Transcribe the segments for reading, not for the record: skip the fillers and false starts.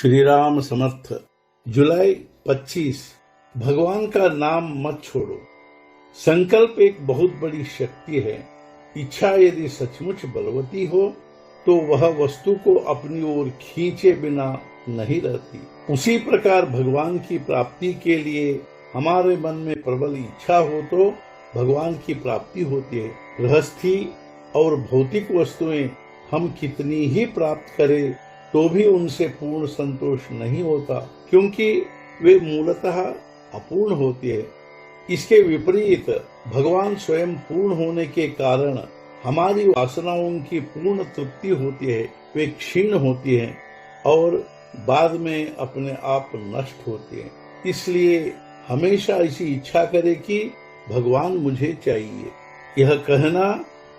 श्री राम समर्थ। जुलाई 25। भगवान का नाम मत छोड़ो। संकल्प एक बहुत बड़ी शक्ति है। इच्छा यदि सचमुच बलवती हो तो वह वस्तु को अपनी ओर खींचे बिना नहीं रहती। उसी प्रकार भगवान की प्राप्ति के लिए हमारे मन में प्रबल इच्छा हो तो भगवान की प्राप्ति होती है। गृहस्थी और भौतिक वस्तुएं हम कितनी ही प्राप्त करें तो भी उनसे पूर्ण संतोष नहीं होता, क्योंकि वे मूलतः अपूर्ण होती है। इसके विपरीत भगवान स्वयं पूर्ण होने के कारण हमारी वासनाओं की पूर्ण तृप्ति होती है। वे क्षीण होती हैं और बाद में अपने आप नष्ट होती हैं। इसलिए हमेशा ऐसी इच्छा करें कि भगवान मुझे चाहिए। यह कहना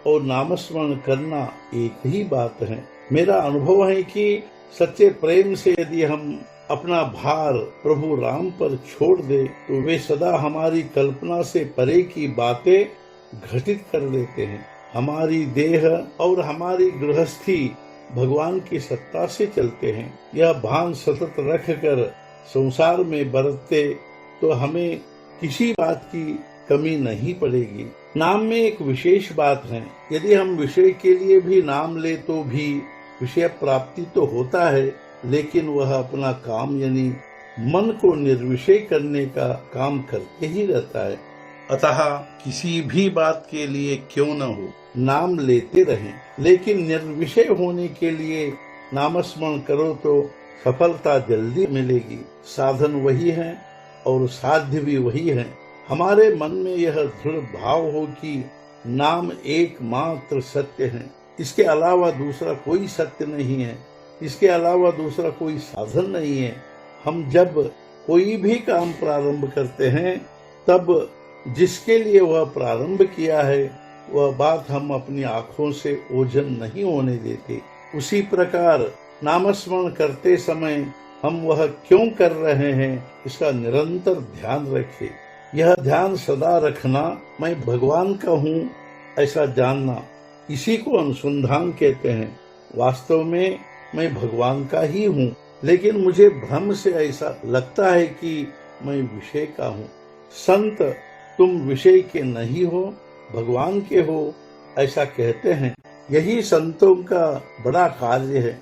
और नामस्मरण करना एक ही बात है। मेरा अनुभव है कि सच्चे प्रेम से यदि हम अपना भार प्रभु राम पर छोड़ दे तो वे सदा हमारी कल्पना से परे की बातें घटित कर देते हैं। हमारी देह और हमारी गृहस्थी भगवान की सत्ता से चलते हैं। यह भान सतत रखकर संसार में बरतते तो हमें किसी बात की कमी नहीं पड़ेगी। नाम में एक विशेष बात है। यदि हम विषय के लिए भी नाम ले तो भी विषय प्राप्ति तो होता है, लेकिन वह अपना काम यानी मन को निर्विषय करने का काम करते ही रहता है। अतः किसी भी बात के लिए क्यों न हो नाम लेते रहें, लेकिन निर्विषय होने के लिए नामस्मरण करो तो सफलता जल्दी मिलेगी। साधन वही है और साध्य भी वही है। हमारे मन में यह दृढ़ भाव हो कि नाम एकमात्र सत्य है, इसके अलावा दूसरा कोई सत्य नहीं है, इसके अलावा दूसरा कोई साधन नहीं है। हम जब कोई भी काम प्रारंभ करते हैं तब जिसके लिए वह प्रारंभ किया है वह बात हम अपनी आंखों से ओझल नहीं होने देते। उसी प्रकार नामस्मरण करते समय हम वह क्यों कर रहे हैं इसका निरंतर ध्यान रखें। यह ध्यान सदा रखना, मैं भगवान का हूँ ऐसा जानना, इसी को अनुसंधान कहते हैं। वास्तव में मैं भगवान का ही हूँ, लेकिन मुझे भ्रम से ऐसा लगता है कि मैं विषय का हूँ। संत तुम विषय के नहीं हो, भगवान के हो ऐसा कहते हैं। यही संतों का बड़ा कार्य है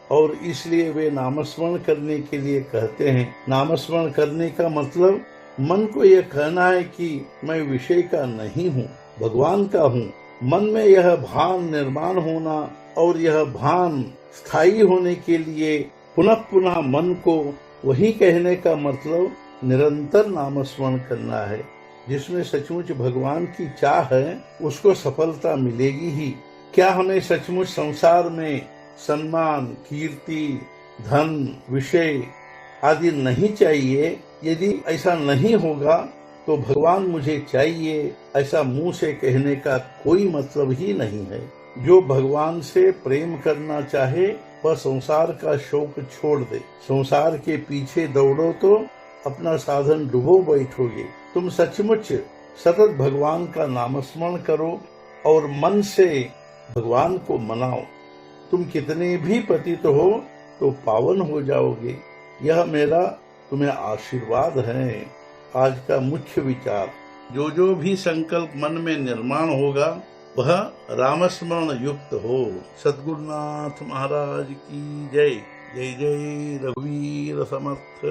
और इसलिए वे नामस्मरण करने के लिए कहते हैं। नामस्मरण करने का मतलब मन को यह कहना है कि मैं विषय का नहीं हूँ, भगवान का हूँ। मन में यह भान निर्माण होना और यह भान स्थायी होने के लिए पुनः पुनः मन को वही कहने का मतलब निरंतर नामस्मरण करना है। जिसमें सचमुच भगवान की चाह है उसको सफलता मिलेगी ही। क्या हमें सचमुच संसार में सम्मान, कीर्ति, धन, विषय आदि नहीं चाहिए? यदि ऐसा नहीं होगा तो भगवान मुझे चाहिए ऐसा मुंह से कहने का कोई मतलब ही नहीं है। जो भगवान से प्रेम करना चाहे वह संसार का शौक छोड़ दे। संसार के पीछे दौड़ो तो अपना साधन डुबो बैठोगे। तुम सचमुच सतत भगवान का नामस्मरण करो और मन से भगवान को मनाओ। तुम कितने भी पतित हो तो पावन हो जाओगे। यह मेरा तुम्हें आशीर्वाद है। आज का मुख्य विचार, जो भी संकल्प मन में निर्माण होगा वह रामस्मरण युक्त हो। सद्गुरुनाथ महाराज की जय। जय जय रघुवीर समर्थ।